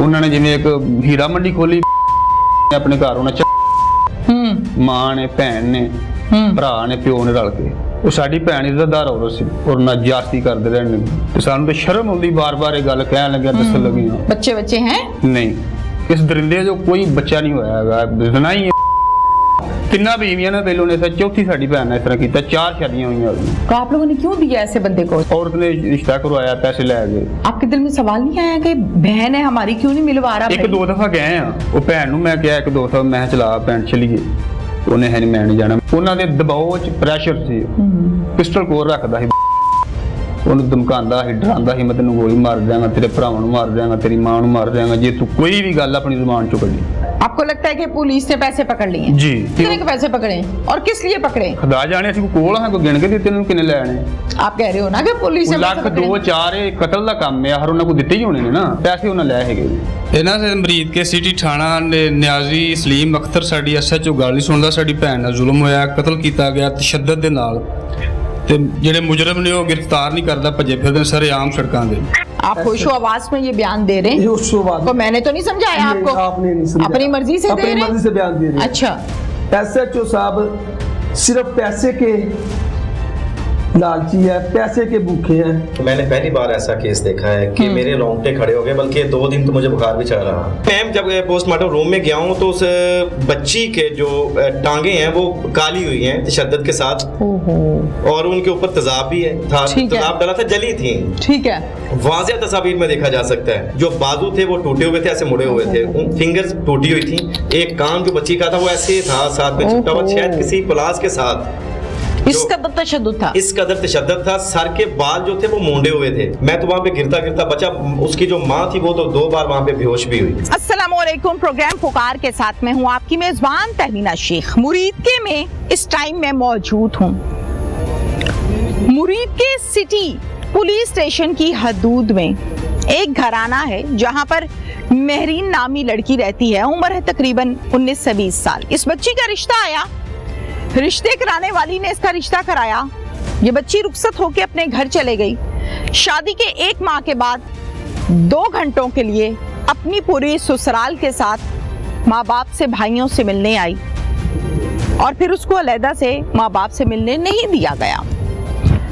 उन्होंने जिवें एक हीरा मंडी खोली अपने घर उन्हें मां ने भैन ने भरा ने प्यो ने रल के वो साडी भैन इज्जतदार औरत सी और ना जास्ती करते रहने ते सानू तो शर्म आउंदी बार-बार ये गल कहन लग्या दस्सन लगी। बच्चे हैं नहीं इस दरिंदे जो कोई बच्चा नहीं होया हैगा बिजना ही तिन्ना बीवियां ने पहलों ने चौथी साडी भैन ने इस तरह किया 4 शादियां हुई हैं। तो आप लोगों ने क्यों दिया ऐसे बंदे को? औरत ने रिश्ता करवाया पैसे ले गए। आपके दिल में सवाल नहीं आया कि बहन है हमारी क्यों नहीं मिलवा रहा? एक दो दफा गए हैं वो भैन नूं मैं कहा एक दो दफा मैं चला भैन चलीए उन्हें है नहीं मैं नहीं जाना उन्हां दे दबाव च प्रैशर सी पिस्टल कोल रखदा सी ਉਹਨੂੰ ਧਮਕਾਉਂਦਾ ਸੀ ਡਰਾਉਂਦਾ ਸੀ ਮੈਂ ਤੈਨੂੰ ਗੋਲੀ ਮਾਰ ਦਿਆਂਗਾ तेरे ਭਰਾਵਾਂ ਨੂੰ ਮਾਰ ਦਿਆਂਗਾ तेरी मां ਨੂੰ ਮਾਰ ਦਿਆਂਗਾ ਜੇ ਤੂੰ ਕੋਈ ਵੀ ਗੱਲ ਆਪਣੀ ਜ਼ੁਬਾਨ ਚੋਂ ਕੱਢੀ। आपको लगता है कि पुलिस ने पैसे पकड़ लिए? जी कितने के पैसे पकड़े और किस लिए पकड़े? खुदा जाने ਅਸੀਂ ਕੋਲ ਹਾਂ ਕੋਈ ਗਿਣ ਕੇ ਦਿੱਤੇ ਨੂੰ ਕਿੰਨੇ ਲੈਣੇ। आप कह रहे हो ना कि पुलिस ने ਲੱਖ 2 4 ਇਹ ਕਤਲ ਦਾ ਕੰਮ ਹੈ ਹਰ ਉਹਨਾਂ ਕੋ ਦਿੱਤੇ ਹੀ ਹੋਣੇ ਨੇ ਨਾ ਪੈਸੇ ਉਹਨਾਂ ਲੈ ਹੈਗੇ। ਇਹਨਾਂ ਦੇ ਮਰੀਦ ਕੇ ਸਿਟੀ ਥਾਣਾ ਨਿਆਜ਼ੀ ਸਲੀਮ ਅਖਤਰ ਸਾਡੀ ਐਸਐਚਓ ਗੱਲ ਨਹੀਂ ਸੁਣਦਾ ਸਾਡੀ ਭੈਣ ਨਾਲ ਜ਼ੁਲਮ ਹੋਇਆ ਕਤਲ ਕੀਤਾ ਗਿਆ ਤਸ਼ੱਦਦ ਦੇ ਨਾਲ ਤੇ ਜਿਹੜੇ ਮੁਜਰਮ ਨੇ ਉਹ ਗ੍ਰਿਫਤਾਰ ਨਹੀਂ ਕਰਦਾ ਭੱਜੇ ਫਿਰਦੇ ਸਰੇਆਮ ਸੜਕਾਂ ਦੇ। आप होशो आवाज में ये बयान दे रहे हैं तो मैंने तो नहीं समझाया आपको? आपने नहीं समझाया। अपनी मर्जी से दे रहे हैं? अपनी मर्जी से बयान दे रहे हैं। अच्छा एसएचओ साहब सिर्फ पैसे के लालची है पैसे के भूखे हैं। तो मैंने पहली बार ऐसा केस देखा है कि मेरे रोंगटे खड़े हो गए बल्कि 2 दिन तो मुझे बुखार भी चढ़ रहा। मैं जब पोस्टमार्टम रूम में गया हूँ तो उस बच्ची के जो टांगे हैं वो काली हुई हैं तशद्दुद के साथ और उनके ऊपर तेजाब भी है था तेजाब डाला था जली थी। ठीक है वाज़ेह तस्वीर में देखा जा सकता है जो बाजू थे वो टूटे हुए थे ऐसे मुड़े हुए थे फिंगर्स टूटी हुई थी एक कान जो बच्ची का था वो ऐसे था साथ में चिपटा हुआ शायद किसी प्लास के साथ इस कदर तशद्दुद था। इस कदर तशद्दुद था सर के बाल जो थे वो मुंडे हुए थे। मैं तो वहाँ पे गिरता बचा उसकी जो माँ थी वो तो 2 बार वहाँ पे बेहोश भी हुई। अस्सलाम वालेकुम प्रोग्राम पुकार के साथ मैं हूँ आपकी मेजबान तहमीना शेख मुरीदके में इस टाइम में मौजूद हूँ। मुरीदके सिटी पुलिस स्टेशन की हदूद में एक घराना है जहाँ पर महरीन नामी लड़की रहती है उम्र है तकरीबन 19 से 20 साल। इस बच्ची का रिश्ता आया रिश्ते कराने वाली ने इसका रिश्ता कराया ये बच्ची रुखसत होकर अपने घर चले गई। शादी के 1 माह के बाद 2 घंटों के लिए अपनी पूरी ससुराल के साथ माँ बाप से भाइयों से मिलने आई और फिर उसको अलहदा से माँ बाप से मिलने नहीं दिया गया।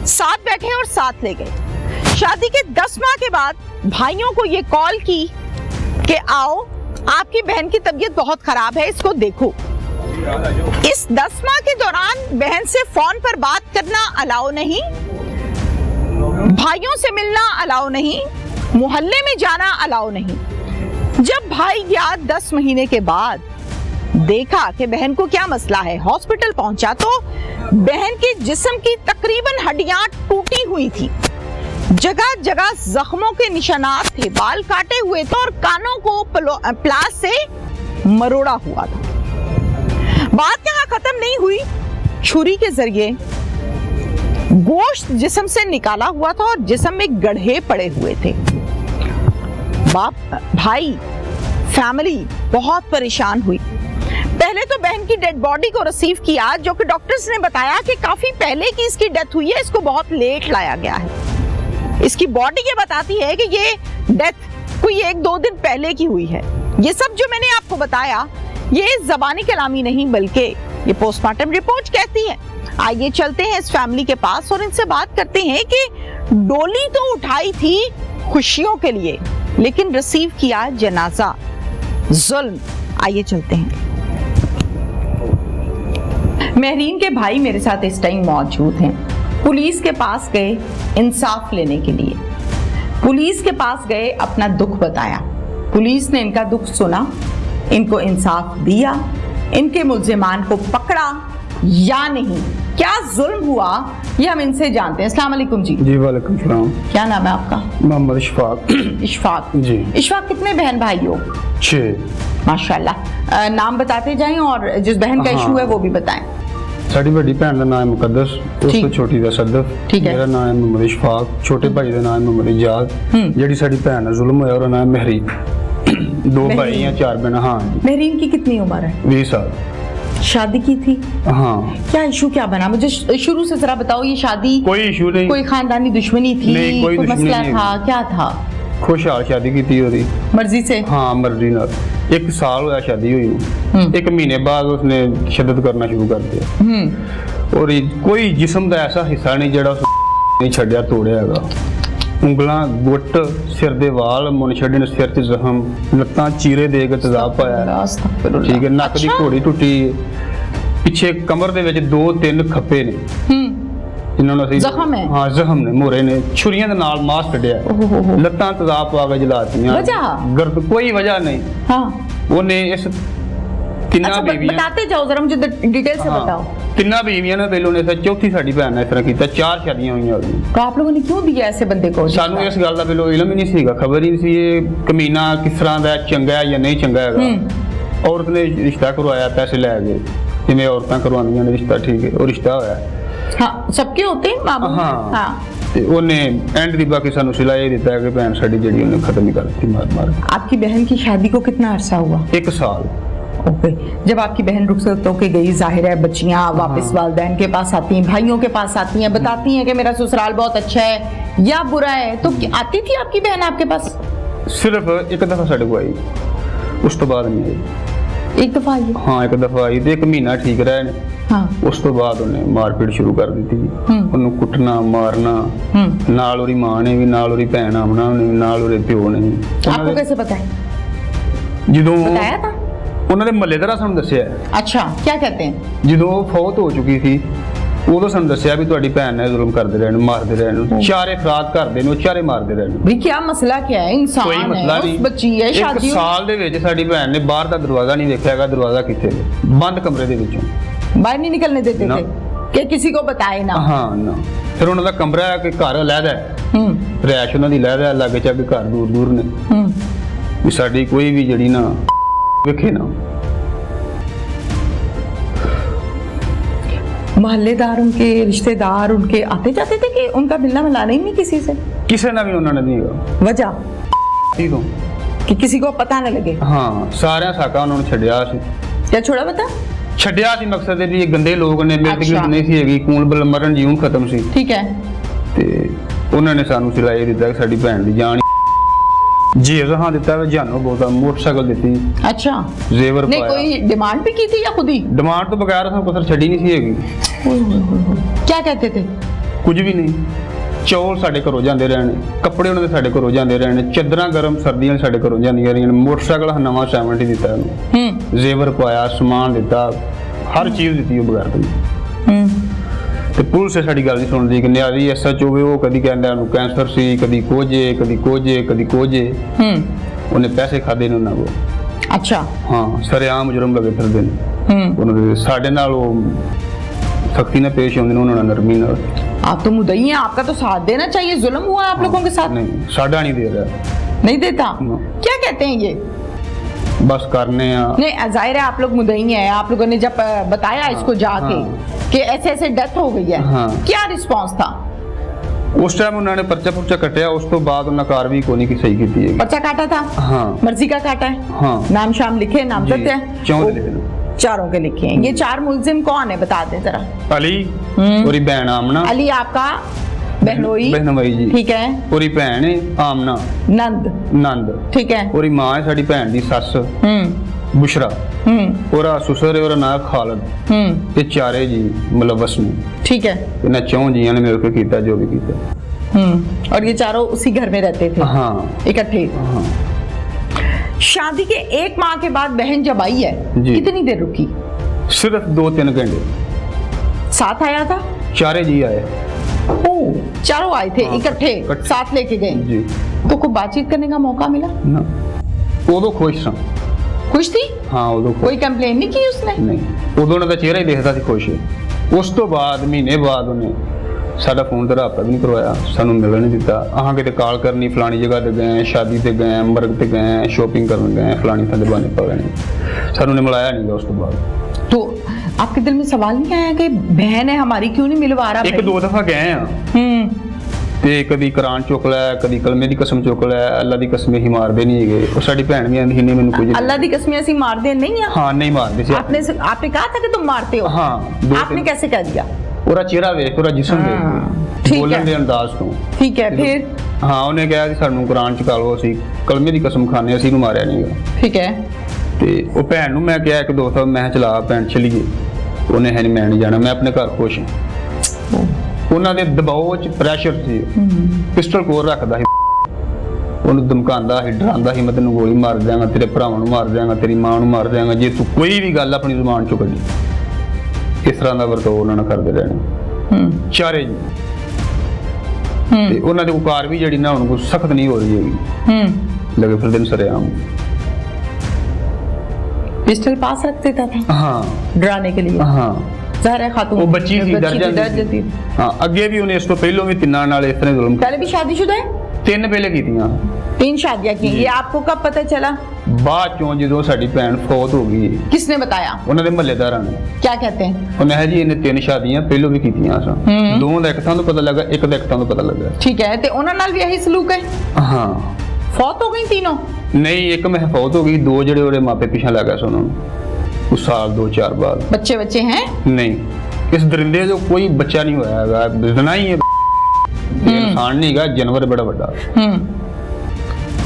साथ बैठे और साथ ले गए। शादी के 10 माह के बाद भाइयों को ये कॉल की कि आओ आपकी बहन की तबीयत बहुत खराब है इसको देखो। इस 10 माह के दौरान बहन से फोन पर बात करना अलाउ नहीं भाइयों से मिलना अलाउ नहीं मोहल्ले में जाना अलाउ नहीं। जब भाई गया 10 महीने के बाद देखा कि बहन को क्या मसला है हॉस्पिटल पहुंचा तो बहन के जिस्म की तकरीबन हड्डियां टूटी हुई थी जगह जगह जख्मों के निशानात थे बाल काटे हुए थे और कानों को प्लास से मरोड़ा हुआ था। बात यहाँ खत्म नहीं हुई छुरी के जरिए गोश्त जिस्म से निकाला हुआ था और जिस्म में गड्ढे पड़े हुए थे। बाप भाई फैमिली बहुत परेशान हुई। पहले तो बहन की डेड बॉडी को रिसीव किया जो कि डॉक्टर्स ने बताया कि काफी पहले की इसकी डेथ हुई है इसको बहुत लेट लाया गया है। इसकी बॉडी ये बताती है कि ये डेथ कोई 1-2 दिन पहले की हुई है। ये सब जो मैंने आपको बताया ये ज़बानी कलामी नहीं बल्कि ये पोस्टमार्टम रिपोर्ट कहती है। आइए चलते हैं इस फैमिली के पास और इनसे बात करते हैं कि डोली तो उठाई थी खुशियों के लिए लेकिन रिसीव किया जनाजा जुल्म। आइए चलते हैं। महरीन के भाई मेरे साथ इस टाइम मौजूद हैं। पुलिस के पास गए इंसाफ लेने के लिए पुलिस के पास गए अपना दुख बताया पुलिस ने इनका दुख सुना इनको इंसाफ दिया इनके मुल्जिमान को पकड़ा या नहीं क्या जुल्म हुआ ये हम इनसे जानते हैं। अस्सलाम वालेकुम जी। जी वालेकुम सलाम। क्या नाम है आपका? मोहम्मद इशफाक। इशफाक जी। इशफाक कितने बहन भाई हो? 6 माशाल्लाह। नाम बताते जाएं और जिस बहन का इशू है वो भी बताएं। साड़ी बड़ी भैन का नाम है मुकद्दस उस तो छोटी का सदफ। ठीक है। मेरा नाम है मोहम्मद इशफाक छोटे भाई का नाम है मोहम्मद इजाद जेडी साड़ी भैन का जुल्म होया और नाम है महरीन 2 भाई हैं 4 बहन। हाँ महरीन की कितनी उम्र है? 20 साल। शादी की थी? हाँ। क्या इशू क्या बना मुझे शुरू से जरा बताओ। ये शादी कोई इशू नहीं कोई खानदानी दुश्मनी थी? नहीं, कोई मसला नहीं था क्या था? खुशहाल शादी की ਉਹਦੀ मर्जी से? हाँ मर्जी नाल। 1 साल होया शादी हुई ਨੂੰ। 1 महीने बाद उसने शिद्दत करना शुरू कर दिया और कोई जिस्म का ऐसा हिस्सा नहीं ਜਿਹੜਾ ਉਸ नहीं ਛੱਡਿਆ ਤੋੜਿਆ ਹੈਗਾ। ਉਂਗਲਾਂ ਗੁੱਟ ਸਿਰ ਦੇ ਵਾਲ ਮੁੰਨ ਛੱਡੇ ਨੇ, ਸਿਰ 'ਚ ਜ਼ਖਮ, ਲੱਤਾਂ ਚੀਰੇ ਦੇ ਕੇ ਤੇਜ਼ਾਬ ਪਾਇਆ, ਠੀਕ ਹੈ, ਨੱਕ ਦੀ ਘੋੜੀ ਟੁੱਟੀ, ਪਿੱਛੇ ਕਮਰ ਦੇ ਵਿੱਚ 2-3 ਖੱਪੇ ਨੇ ਜਿਨ੍ਹਾਂ ਨੂੰ ਅਸੀਂ ਜ਼ਖਮ ਹੈ? ਹਾਂ ਜ਼ਖਮ ਨੇ, ਮੋਰੇ ਨੇ, ਛੁਰੀਆਂ ਦੇ ਨਾਲ ਮਾਸ ਕੱਢਿਆ, ਲੱਤਾਂ ਤੇਜ਼ਾਬ ਪਾ ਕੇ ਜਲਾਤੀਆਂ, ਗਰਦ ਕੋਈ ਵਜ੍ਹਾ ਨਹੀਂ। हाँ ਉਹਨੇ ਇਸ ਤਿੰਨਾਂ अच्छा, ਬੀਵੀਆਂ बताते जाओ जरा, मुझे डिटेल से हाँ, बताओ। ਤਿੰਨਾਂ ਬੀਵੀਆਂ ਨੇ ਪਹਿਲੋਂ ਨੇ, ਚੌਥੀ ਸਾਡੀ ਭੈਣ ਨੇ ਇਸ ਤਰ੍ਹਾਂ ਕੀਤਾ। 4 ਸ਼ਾਦੀਆਂ ਹੋਈਆਂ ਉਹਦੀਆਂ। तो आप लोगों ने क्यों दिया ऐसे बंदे को? ਸਾਨੂੰ ਇਸ ਗੱਲ ਦਾ ਬਿਲੋ ਇਲਮ ਹੀ ਨਹੀਂ ਸੀਗਾ, ਖਬਰ ਹੀ ਨਹੀਂ ਸੀ ਇਹ ਕਮੀਨਾ ਕਿਸ ਤਰ੍ਹਾਂ ਦਾ ਹੈ, ਚੰਗਾ ਹੈ ਜਾਂ ਨਹੀਂ ਚੰਗਾ ਹੈਗਾ। ਔਰਤ ਨੇ ਰਿਸ਼ਤਾ ਕਰਵਾਇਆ, ਪੈਸੇ ਲੈ ਗਏ, ਜਿਵੇਂ ਔਰਤਾਂ ਕਰਵਾਉਂਦੀਆਂ ਨੇ ਰਿਸ਼ਤਾ, ਠੀਕ ਹੈ, ਉਹ ਰਿਸ਼ਤਾ ਹੋਇਆ। हाँ सबके होते हैं मामू। हाँ। हाँ ਤੇ ਉਹਨੇ ਐਂਡ ਦੀ ਬਾਕੀ ਸਾਨੂੰ ਸਿਲਾਇਆ ਦਿੱਤਾ ਕਿ ਭੈਣ ਸਾਡੀ ਜਿਹੜੀ ਉਹਨੇ ਖਤਮ ਹੀ ਕਰ ਦਿੱਤੀ ਮਾਰ ਕੇ। आपकी बहन की शादी को कितना अरसा हुआ? 1 साल। ओके, जब आपकी बहन रुखसत होके गई, जाहिर है बच्चियां वापस वालिदैन के पास आती हैं, भाइयों के पास आती हैं, बताती हैं कि मेरा ससुराल बहुत अच्छा है या बुरा है, तो आती थी आपकी बहन आपके पास? ਸਿਰਫ 1 ਦਫਾ ਸਾਡੇ ਕੋਲ ਆਈ, ਉਸ ਤੋਂ ਬਾਅਦ ਨਹੀਂ ਆਈ। 1 दफा आई? ਹਾਂ 1 ਦਫਾ ਆਈ ਤੇ 1 ਮਹੀਨਾ ਠੀਕ ਰਿਹਾ ਨੇ। हाँ ਉਸ ਤੋਂ ਬਾਅਦ ਉਹਨੇ ਮਾਰਪੀਟ ਸ਼ੁਰੂ ਕਰ ਦਿੱਤੀ, ਉਹਨੂੰ ਕੁੱਟਣਾ ਮਾਰਨਾ, ਨਾਲ ਉਹਦੀ ਮਾਂ ਨੇ ਵੀ, ਨਾਲ ਉਹਦੀ ਭੈਣ ਆਮਣਾ ਨੇ ਵੀ, ਨਾਲ ਉਹਦੇ ਪਿਓ ਨੇ ਵੀ। आपको कैसे पता है? ਜਦੋਂ बताया था? ਉਹਨਾਂ ਦੇ ਮਹੱਲੇਦਾਰਾਂ ਸਾਨੂੰ ਦੱਸਿਆ, अच्छा क्या कहते हैं? ਜਦੋਂ ਉਹ ਫੌਤ ਹੋ ਚੁੱਕੀ ਸੀ ਉਦੋਂ ਸਾਨੂੰ ਦੱਸਿਆ ਵੀ ਤੁਹਾਡੀ ਭੈਣ ਨੇ ਜ਼ੁਲਮ ਕਰਦੇ ਰਹੇ ਨੇ, ਮਾਰਦੇ ਰਹੇ ਨੇ, 4 ਅਫਰਾਦ ਕਰਦੇ ਨੇ, ਉਹ 4 ਮਾਰਦੇ ਰਹੇ ਨੇ। भाई क्या मसला क्या है? ਕੋਈ इंसान ਮਸਲਾ है, ਨਹੀਂ। उस बच्ची है, 1 शादी ਸਾਲ ਦੇ ਵਿੱਚ ਸਾਡੀ ਭੈਣ ਨੇ ਬਾਹਰ ਦਾ ਦਰਵਾਜ਼ਾ ਨਹੀਂ ਵੇਖਿਆ ਹੈਗਾ, ਦਰਵਾਜ਼ਾ ਕਿੱਥੇ ਹੈ, ਬੰਦ ਕਮਰੇ ਦੇ ਵਿੱਚੋਂ बाहर नहीं निकलने देते ना। थे कि किसी को बताए ना। ਹਾਂ ਨਾ। ਫਿਰ ਉਹਨਾਂ ਦਾ ਕਮਰਾ ਹੈ ਕਿ ਘਰ ਅਲੱਗਾ ਹੈ, ਰਿਹਾਇਸ਼ ਉਹਨਾਂ ਦੀ ਅਲੱਗਾ ਹੈ, ਲਾਗੇ ਚਾਗੇ ਘਰ ਦੂਰ ਦੂਰ ਨੇ, ਵੀ ਸਾਡੀ ਕੋਈ ਵੀ ਜਿਹੜੀ ਨਾ ਵੇਖੇ ਨਾ। मोहल्लेदार, उनके रिश्तेदार उनके आते जाते थे कि उनका मिलना मिलाना ही नहीं किसी से? ਕਿਸੇ ਨਾਲ ਵੀ ਉਹਨਾਂ ਨੇ ਨਹੀਂ ਹੈਗਾ वजह ਠੀਕ ਹੋ। कि किसी को पता न लगे? ਹਾਂ ਸਾਰਿਆਂ ਸਾਕਾਂ ਉਹਨਾਂ ਨੂੰ ਛੱਡਿਆ ਸੀ। क्या छोड़ा बता? ਛੱਡਿਆ ਸੀ ਮਕਸਦ ਇਹ ਵੀ ਇਹ ਗੰਦੇ ਲੋਕ ਨੇ, ਮੇਰੇ ਅੱਛਾ। ਤੇ ਨਹੀਂ ਸੀ ਹੈਗੀ, ਕੂਣ ਬਲ ਮਰਨ ਜੀਉਣ ਖਤਮ ਸੀ। ठीक है। ਤੇ ਉਹਨਾਂ ਨੇ ਸਾਨੂੰ ਸਿਲਾਇਆ ਦਿੱਤਾ ਕਿ ਸਾਡੀ ਭੈਣ ਦੀ ਜਾਨ ਜੀ ਰਹਾ ਦਿੱਤਾ ਵੇ, ਜਾਨੋ ਬਹੁਤਾ, ਮੋਟਰਸਾਈਕਲ ਦਿੱਤੀ, अच्छा ਜ਼ੇਵਰ नहीं, ਪਾਇਆ। कोई डिमांड भी की थी या खुद ही? ਡਿਮਾਂਡ ਤੋਂ ਬਗੈਰ ਸਾਨੂੰ ਕੁਛ ਛੱਡੀ ਨਹੀਂ ਸੀ ਹੈਗੀ, क्या कहते थे? ਕੁਝ ਵੀ ਨਹੀਂ। ਚੌਲ ਸਾਡੇ ਘਰੋਂ ਜਾਂਦੇ ਰਹੇ ਨੇ, ਕੱਪੜੇ ਉਹਨਾਂ ਦੇ ਸਾਡੇ ਘਰੋਂ ਜਾਂਦੇ ਰਹੇ ਨੇ, ਚਾਦਰਾਂ ਗਰਮ ਸਰਦੀਆਂ ਸਾਡੇ ਘਰੋਂ ਜਾਂਦੀਆਂ ਰਹੀਆਂ ਨੇ, ਮੋਟਰਸਾਈਕਲ ਨਵਾਂ 70 ਦਿੱਤਾ ਉਹਨੂੰ, ਜ਼ੇਵਰ ਪਾਇਆ, ਸਮਾਨ ਦਿੱਤਾ, ਹਰ ਚੀਜ਼ ਦਿੱਤੀ ਉਹ ਬਗੈਰ ਤੋਂ। ਤੇ ਪੁਲਿਸ ਸਾਡੀ ਗੱਲ ਨਹੀਂ ਸੁਣਦੀ ਕਿ ਨਿਆਰੀ ਐਸਐਚ ਹੋਵੇ, ਉਹ ਕਦੀ ਕਹਿੰਦਾ ਉਹਨੂੰ ਕੈਂਸਰ ਸੀ, ਕਦੀ ਕੋਝੇ, ਕਦੀ ਕੋਝੇ, ਕਦੀ ਕੋਝੇ। ਉਹਨੇ ਪੈਸੇ ਖਾਦੇ ਨੇ ਉਹਨਾਂ ਕੋਲ। अच्छा ਹਾਂ ਸਰੇਆਮ ਮੁਜਰਮ ਲੱਗੇ ਫਿਰਦੇ ਨੇ ਉਹਨਾਂ ਦੇ। ਸਾਡੇ ਨਾਲ ਉਹ ਸਖਤੀ ਨਾਲ ਪੇਸ਼ ਆਉਂਦੇ ਨੇ, ਉਹਨਾਂ ਨਾਲ ਨਰਮੀ ਨਾਲ। आप तो मुद्दई हैं, आपका तो साथ देना चाहिए। जुल्म हुआ है आप लोगों के साथ? ਨਹੀਂ ਸਾਡਾ ਨਹੀਂ ਦੇ ਰਿਹਾ, नहीं देता? ना। क्या कहते हैं ये? बस करने आ। नहीं, जाहिर है आप लोग मुद्दई हैं। आप लोगों ने जब बताया इसको जाके कि ऐसे ऐसे डेथ हो गई है, हाँ। क्या रिस्पॉन्स था? ਉਸ ਟਾਈਮ ਉਹਨਾਂ ਨੇ ਪਰਚਾ ਪੁਰਚਾ ਕੱਟਿਆ, ਉਸ ਤੋਂ ਬਾਅਦ ਉਹਨਾਂ ਕਾਰਵਾਈ ਕੋਈ ਨਹੀਂ ਕੀ ਸਹੀ ਕੀਤੀ ਹੈਗੀ। पर्चा काटा था? हाँ। मर्जी का काटा है? हाँ। नाम शाम लिखे, नामजद है? ਚੌਂ ਦੇ ਨੇ। चारों के लिखे हैं। ये 4 मुलजिम कौन है, बता दें जरा। ਅਲੀ ਉਹਦੀ ਭੈਣ ਆਮਨਾ, अली आपका बहनोई, ਬਹਿਨੋਈ ਜੀ, ठीक है। ਉਹਦੀ ਭੈਣ ਹੈ ਆਮਨਾ, नंद, ਨੰਦ, ठीक है। ਉਹਦੀ ਮਾਂ ਹੈ ਸਾਡੀ ਭੈਣ ਦੀ ਸੱਸ ਬੁਸ਼ਰਾ, ਉਹਦਾ ਸੁਸਰ ਹੈ, ਉਹਦਾ ਨਾਮ ਖਾਲਦ। ਤੇ ਚਾਰੇ ਜੀ ਮੁਲਵਸ ਨੇ, ठीक है। ਇਹਨਾਂ ਚੌਂ ਜੀਆਂ ਨੇ ਮਿਲ ਕੇ ਕੀਤਾ ਜੋ ਵੀ ਕੀਤਾ। और ये चारों उसी घर में रहते थे ਹਾਂ इकट्ठे? ਹਾਂ शादी के 1 माह के बाद बहन जब आई है, जी। कितनी देर रुकी? ਸਿਰਫ 2-3 ਘੰਟੇ। साथ आया था? ਚਾਰੇ ਜੀ ਆਏ ओ, चारों आए थे हाँ, इकट्ठे, इकट्ठे। साथ लेके गए। ਜੀ तो कोई बातचीत करने का मौका मिला? ਨਾ। ਉਦੋਂ ਖੁਸ਼ ਸਾਂ। खुश थी? ਹਾਂ ਉਦੋਂ ਖੁਸ਼ कोई कंप्लेन नहीं की उसने? ਨਹੀਂ, ਉਦੋਂ ਉਹਨਾਂ ਦਾ ਚਿਹਰਾ ਹੀ ਦਿਖਦਾ ਸੀ ਖੁਸ਼। ਉਸ ਤੋਂ ਬਾਅਦ ਮਹੀਨੇ ਬਾਅਦ ਉਹਨੇ ਸਾਡਾ ਫੋਨ ਤੇ ਰਾਬਤਾ ਵੀ ਨਹੀਂ ਕਰਵਾਇਆ, ਸਾਨੂੰ ਮਿਲਣ ਨਹੀਂ ਦਿੱਤਾ। ਆਹਾਂ ਕਿਤੇ ਕਾਲ ਕਰਨੀ, ਫਲਾਣੀ ਜਗ੍ਹਾ ਤੇ ਗਏ, ਸ਼ਾਦੀ ਤੇ ਗਏ, ਮਰਗ ਤੇ ਗਏ, ਸ਼ੋਪਿੰਗ ਕਰਨ ਗਏ, ਫਲਾਣੀ ਥਾਂ ਦੇ ਬਹਾਨੇ ਪਾ ਗਏ ਨੇ, ਸਾਨੂੰ ਨੇ ਮਿਲਾਇਆ ਨਹੀਂ ਉਸ ਤੋਂ ਬਾਅਦ। तो आपके दिल में सवाल नहीं आया कि बहन है हमारी, क्यों नहीं मिलवा रहा? 1-2 ਦਫਾ ਗਏ ਆ ਤੇ ਕਦੀ ਕੁਰਾਨ ਚੁੱਕ ਲਿਆ, ਕਦੀ ਕਲਮੇ ਦੀ ਕਸਮ ਚੁੱਕ ਲਿਆ, ਅੱਲਾ ਦੀ ਕਸਮ ਹੀ ਮਾਰਦੇ ਨਹੀਂ ਹੈਗੇ। ਉਹ ਸਾਡੀ ਭੈਣ ਵੀ ਆਂਦੀ ਨਹੀਂ ਮੈਨੂੰ ਕੁਝ अल्लाह दी कसमें ऐसी मार दे नहीं है? ਹਾਂ ਨਹੀਂ ਮਾਰਦੇ ਸੀ। आपने कहा था कि तुम मारते हो? हाँ, 2-3 आपने कैसे कह दिया? ਉਹਦਾ ਚਿਹਰਾ ਵੇਖ, ਉਹਦਾ ਜਿਸਮ ਵੇਖ, ਠੀਕ ਬੋਲਣ ਹੈ। ਦੇ ਅੰਦਾਜ਼ ਤੋਂ। ठीक है, फिर? ਹਾਂ, ਉਹਨੇ ਕਿਹਾ ਕਿ ਸਾਨੂੰ ਕੁਰਾਨ ਚ ਕਾਲੋ, ਅਸੀਂ ਕਲਮੇ ਦੀ ਕਸਮ ਖਾਣੇ, ਅਸੀਂ ਨੂੰ ਮਾਰਿਆ ਨਹੀਂਗਾ। ठीक है। ਤੇ ਉਹ ਭੈਣ ਨੂੰ ਮੈਂ ਕਿਹਾ ਇੱਕ ਦੋ ਮੈਂ ਕਿਹਾ ਚਲਾ ਭੈਣ ਚਲੀਏ, ਉਹਨੇ ਹੈ ਨਹੀਂ ਮੈਂ ਨਹੀਂ ਜਾਣਾ, ਮੈਂ ਆਪਣੇ ਘਰ ਖੁਸ਼ ਹਾਂ। ਉਹਨਾਂ ਦੇ ਦਬਾਅ ਚ ਪ੍ਰੈਸ਼ਰ ਸੀ, ਪਿਸਟਲ ਕੋਲ ਰੱਖਦਾ ਸੀ, ਉਹਨੂੰ ਧਮਕਾਉਂਦਾ ਸੀ, ਡਰਾਉਂਦਾ ਸੀ, ਮੈਂ ਤੈਨੂੰ ਗੋਲੀ ਮਾਰ ਦਿਆਂਗਾ, ਤੇਰੇ ਭਰਾਵਾਂ ਨੂੰ ਮਾਰ ਦਿਆਂਗਾ, ਤੇਰੀ ਮਾਂ ਨੂੰ ਮਾਰ ਦਿਆਂਗਾ ਜੇ ਤੂੰ ਕੋਈ ਵੀ ਗੱਲ ਆਪਣੀ ਜ਼ੁਬਾਨ ਚੋਂ ਕੱਢੀ। ਇਸ ਤਰ੍ਹਾਂ ਦਾ ਵਰਤਾਓ ਉਹਨਾਂ ਨੇ ਕਰਦੇ ਰਹਿਣਾ ਚਾਰੇ ਜੀ। ਤੇ ਉਹਨਾਂ ਦੇ ਉਕਾਰ ਵੀ ਜਿਹੜੀ ਨਾ ਹੁਣ ਕੋਈ ਸਖਤ ਨਹੀਂ ਹੋ ਰਹੀ ਹੈਗੀ, ਲਗੇ ਫਿਰ ਦਿਨ ਸਰਿਆਮ। पिस्टल पास रख देता था हाँ, डराने के लिए। हाँ, ज़ाहिर है खातून वो बच्ची सी, डर जाती। हाँ, ਅੱਗੇ ਵੀ ਉਹਨੇ ਇਸ ਤੋਂ ਪਹਿਲਾਂ ਵੀ ਤਿੰਨਾਂ ਨਾਲ ਇਸ ਤਰ੍ਹਾਂ ਜ਼ੁਲਮ पहले भी शादीशुदा है? ਤਿੰਨ ਪਹਿਲੇ ਕੀਤੀਆਂ। 3 शादियां की। ये आपको कब पता चला? ਬਾਅਦ ਚੋਂ ਜਦੋਂ ਸਾਡੀ ਭੈਣ ਫੌਤ ਹੋ ਗਈ, किसने बताया? ਉਹਨਾਂ ਦੇ ਮਹੱਲੇਦਾਰਾਂ ਨੇ। क्या कहते हैं? ਉਹਨੇ ਹੈ ਜੀ ਇਹਨੇ 3 ਸ਼ਾਦੀਆਂ ਪਹਿਲਾਂ ਵੀ ਕੀਤੀਆਂ ਸਨ, ਦੋ ਦਾ ਇੱਕ ਥਾਂ ਤੋਂ ਪਤਾ ਲੱਗਾ, ਇੱਕ ਦਾ ਇੱਕ ਥਾਂ ਤੋਂ ਪਤਾ ਲੱਗਾ। ठीक है, तो उन्होंने नाल भी यही सलूक है? ਹਾਂ, फौत हो गई तीनों? ਨਹੀਂ ਇੱਕ ਮੈਂ ਫੌਤ ਹੋ ਗਈ, ਦੋ ਜਿਹੜੇ ਉਹਦੇ ਮਾਪੇ ਪਿੱਛੇ ਲੱਗਾ ਸਨ ਉਹਨਾਂ ਨੂੰ ਉਸ ਸਾਲ 2-4 ਬਾਅਦ। बच्चे बच्चे हैं? ਨਹੀਂ, ਇਸ ਦਰਿੰਦੇ ਜੋ ਕੋਈ ਬੱਚਾ ਨਹੀਂ ਹੋਇਆ ਹੈਗਾ, ਬਿਜ਼ਨਾ ਹੀ ਹੈ, ਇਨਸਾਨ ਨਹੀਂ ਹੈਗਾ, ਜਾਨਵਰ ਬੜਾ ਵੱਡਾ।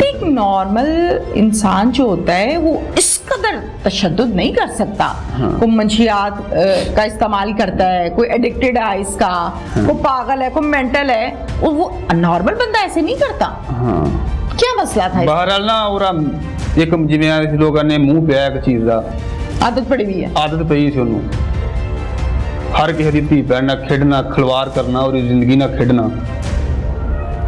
एक नॉर्मल इंसान जो होता है वो इस कदर तशद्दुद नहीं कर सकता। कोई मंशियात का इस्तेमाल करता है, कोई एडिक्टेड है इसका, कोई पागल है, कोई मेंटल है, और वो नॉर्मल बंदा ऐसे नहीं करता। ਹਾਂ, क्या मसला था? ਬਹਰਾਲ ਨਾ ਉਹਦਾ ਇੱਕ ਜਿਵੇਂ ਆ ਲੋਕਾਂ ਨੇ ਮੂੰਹ ਪਿਆ ਇੱਕ ਚੀਜ਼ ਦਾ, आदत पड़ी हुई है। ਆਦਤ ਪਈ ਸੀ ਉਹਨੂੰ ਹਰ ਕਿਸੇ ਦੀ ਧੀ ਭੈਣ ਨਾਲ ਖੇਡਣਾ, ਖਿਲਵਾੜ ਕਰਨਾ, ਉਹਦੀ ਜ਼ਿੰਦਗੀ ਨਾਲ ਖੇਡਣਾ।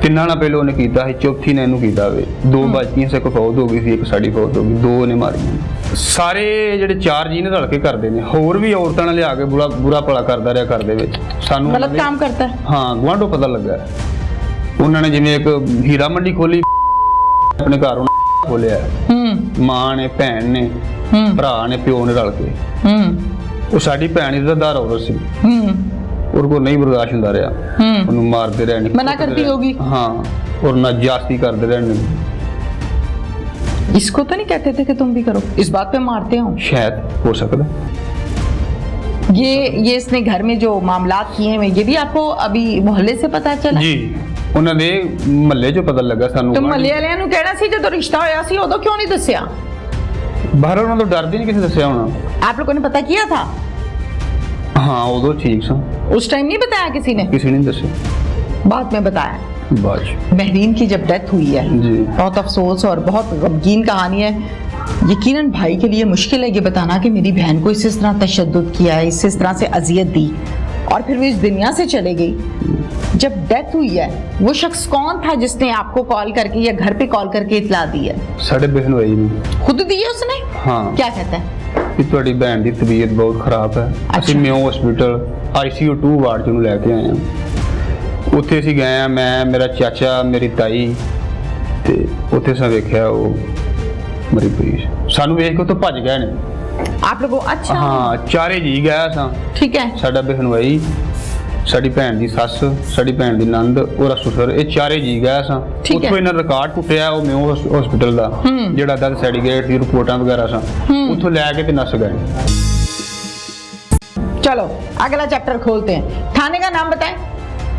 ਤਿੰਨਾਂ ਨਾਲ ਪਹਿਲਾਂ ਉਹਨੇ ਕੀਤਾ ਸੀ, ਚੌਥੀ ਨੇ ਇਹਨੂੰ ਕੀਤਾ ਵੇ। 2 ਬਾਜੀਆਂ ਸੇ, ਇੱਕ ਫੌਤ ਹੋ ਗਈ ਸੀ, ਇੱਕ ਸਾਡੀ ਫੌਤ ਹੋ ਗਈ, 2 ਨੇ ਮਾਰੀਆਂ। ਸਾਰੇ ਜਿਹੜੇ 4 ਜੀ ਨੇ ਰਲ ਕੇ ਕਰਦੇ ਨੇ, ਹੋਰ ਵੀ ਔਰਤਾਂ ਨਾਲ ਲਿਆ ਕੇ ਬੁਰਾ ਭਲਾ ਕਰਦਾ ਰਿਹਾ ਘਰ ਦੇ ਵਿੱਚ। ਸਾਨੂੰ गलत काम करता है। ਹਾਂ, ਗੁਆਂਢੋਂ ਪਤਾ ਲੱਗਾ। ਉਹਨਾਂ ਨੇ ਜਿਵੇਂ ਇੱਕ ਹੀਰਾ ਮੰਡੀ ਖੋਲੀ, ਆਪਣੇ ਘਰ ਉਹਨਾਂ ਖੋਲਿਆ, ਮਾਂ ਨੇ, ਭੈਣ ਨੇ, ਭਰਾ ਨੇ, ਪਿਓ ਨੇ ਰਲ ਕੇ। ਉਹ ਸਾਡੀ ਭੈਣ ਇੱਜ਼ਤਦਾਰ ਔਰਤ ਸੀ, और को नहीं बर्दाश्त ਹੁੰਦਾ ਰਿਹਾ, ਉਹਨੂੰ ਮਾਰਦੇ ਰਹਿਣ, मना करती होगी। हाँ, और नाजायज़ी करते रहने। इसको तो नहीं कहते थे कि तुम भी करो, इस बात पे मारते हो? शायद हो सकता। ये इसने घर में जो मामलात किए हैं, ये भी आपको अभी मोहल्ले से पता चला? जी, ਉਹਨਾਂ ਦੇ ਮਹੱਲੇ 'ਚੋਂ ਪਤਾ ਲੱਗਾ ਸਾਨੂੰ। तो ਮਹੱਲੇ ਵਾਲਿਆਂ ਨੂੰ ਕਹਿਣਾ ਸੀ ਜਦੋਂ ਰਿਸ਼ਤਾ ਹੋਇਆ ਸੀ ਉਦੋਂ ਕਿਉਂ ਨਹੀਂ ਦੱਸਿਆ? ਬਾਹਰ ਉਹਨਾਂ ਤੋਂ ਡਰਦੇ ਨਹੀਂ ਕਿਸੇ ਦੱਸਿਆ ਹੋਣਾ। आप लोगों ने पता किया था? हाँ, उदो ठीक सा, उस टाइम नहीं बताया किसी ने? किसी ने दसिया, बाद में बताया। बाद महरीन की जब डेथ हुई है, जी, बहुत अफसोस और बहुत गमगीन कहानी है। यकीनन भाई के लिए मुश्किल है ये बताना कि मेरी बहन को इस तरह तशद्दुद किया है, इस तरह से अजियत दी और फिर वो इस दुनिया से चले गई। जब डेथ हुई है, वो शख्स कौन था जिसने आपको कॉल करके या घर पे कॉल करके इतला दी है? साढ़े बहन भाई ने खुद दी है उसने? हाँ। क्या कहता है? कि ਤੁਹਾਡੀ ਭੈਣ ਦੀ ਤਬੀਅਤ ਬਹੁਤ ਖਰਾਬ ਹੈ। ਅਸੀਂ ਮਿਓ ਹਸਪੀਟਲ ICU 2 ਵਾਰਡ 'ਚ ਨੂੰ ਲੈ ਕੇ ਆਏ ਹਾਂ। ਉੱਥੇ ਅਸੀਂ ਗਏ ਆ, ਮੈਂ, ਮੇਰਾ ਚਾਚਾ, ਮੇਰੀ ਤਾਈ, ਤੇ ਉੱਥੇ ਅਸੀਂ ਵੇਖਿਆ ਉਹ ਮਰੀ ਪਈ। ਸਾਨੂੰ ਵੇਖ ਕੇ ਉੱਥੋਂ ਭੱਜ ਗਏ ਨੇ। आप लोगों? अच्छा, ਹਾਂ, ਚਾਰੇ ਜੀ ਗਏ ਸਾਂ। ठीक है। ਸਾਡਾ ਬਹਿਨਵਾਈ, ਸਾਡੀ ਭੈਣ ਦੀ ਸੱਸ, ਸਾਡੀ ਭੈਣ ਦੀ ਨੰਦ, ਉਹਦਾ ਸੁਸਰ, ਇਹ ਚਾਰੇ ਜੀ ਗਏ ਸਾਂ। ਠੀਕ ਹੈ। ਉੱਥੋਂ ਇਹਨਾਂ ਰਿਕਾਰਡ ਟੁੱਟਿਆ ਉਹ ਮਿਓ ਹਸਪੀਟਲ ਦਾ, ਜਿਹੜਾ ਦਸ ਸਰਟੀਫਿਕੇਟ ਦੀ ਰਿਪੋਰਟਾਂ ਵਗੈਰਾ ਸਾਂ, ਉੱਥੋਂ ਲੈ ਕੇ ਤੇ ਨੱਸ ਗਏ। चलो अगला चैप्टर खोलते हैं। थाने का नाम बताएं।